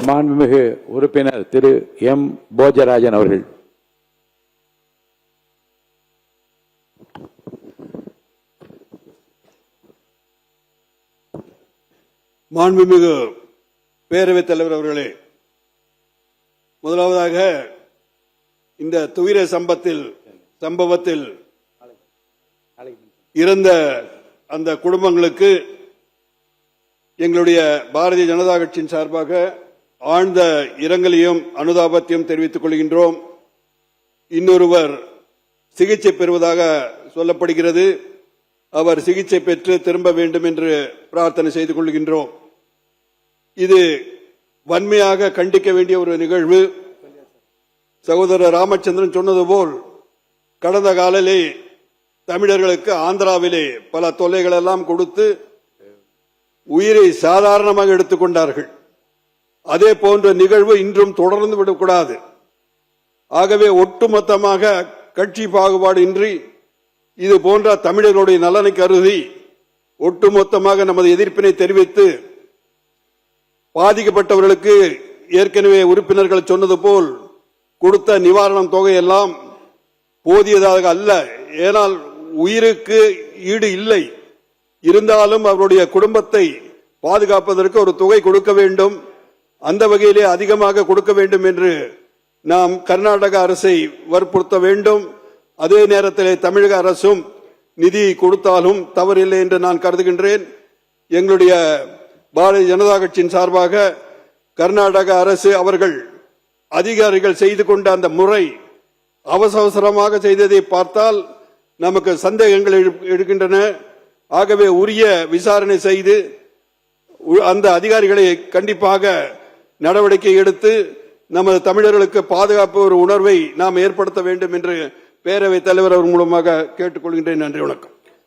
மாண்புமிகு உறுப்பினர் திரு எம் போஜராஜன் அவர்கள். மாண்புமிகு பேரவைத் தலைவர் அவர்களே, முதலாவதாக இந்த துயர சம்பவத்தில் இறந்த அந்த குடும்பங்களுக்கு எங்களுடைய பாரதிய ஜனதா கட்சியின் சார்பாக ஆழ்ந்த இரங்கலையும் அனுதாபத்தையும் தெரிவித்துக் கொள்கின்றோம். இன்னொருவர் சிகிச்சை பெறுவதாக சொல்லப்படுகிறது. அவர் சிகிச்சை பெற்று திரும்ப வேண்டும் என்று பிரார்த்தனை செய்து கொள்கின்றோம். இது வன்மையாக கண்டிக்க வேண்டிய ஒரு நிகழ்வு. சகோதரர் ராமச்சந்திரன் சொன்னது போல் கடந்த காலிலே தமிழர்களுக்கு ஆந்திராவிலே பல தொல்லைகள் எல்லாம் கொடுத்து உயிரை சாதாரணமாக எடுத்துக்கொண்டார்கள். அதே போன்ற நிகழ்வு இன்றும் தொடர்ந்து விடக்கூடாது. ஆகவே ஒட்டுமொத்தமாக கட்சி பாகுபாடு இன்றி இது போன்ற தமிழர்களுடைய நலனை கருதி ஒட்டுமொத்தமாக நமது எதிர்ப்பினை தெரிவித்து பாதிக்கப்பட்டவர்களுக்கு ஏற்கனவே உறுப்பினர்கள் சொன்னது போல் கொடுத்த நிவாரணம் தொகையெல்லாம் போதியதாக அல்ல. ஏனால் உயிருக்கு ஈடு இல்லை. இருந்தாலும் அவருடைய குடும்பத்தை பாதுகாப்பதற்கு ஒரு தொகை கொடுக்க வேண்டும். அந்த வகையிலே அதிகமாக கொடுக்க வேண்டும் என்று நாம் கர்நாடக அரசை வற்புறுத்த வேண்டும். அதே நேரத்தில் தமிழக அரசும் நிதி கொடுத்தாலும் தவறில்லை என்று நான் கருதுகின்றேன். எங்களுடைய பாரதிய ஜனதா கட்சியின் சார்பாக கர்நாடக அரசு அவர்கள் அதிகாரிகள் செய்து கொண்ட அந்த முறை அவசரமாக செய்ததை பார்த்தால் நமக்கு சந்தேகங்கள் எழுகின்றன. ஆகவே உரிய விசாரணை செய்து அந்த அதிகாரிகளை கண்டிப்பாக நடவடிக்கை எடுத்து நமது தமிழர்களுக்கு பாதுகாப்பு ஒரு உணர்வை நாம் ஏற்படுத்த வேண்டும் என்று பேரவைத் தலைவர் அவர் மூலமாக கேட்டுக்கொள்கின்றேன். நன்றி, வணக்கம்.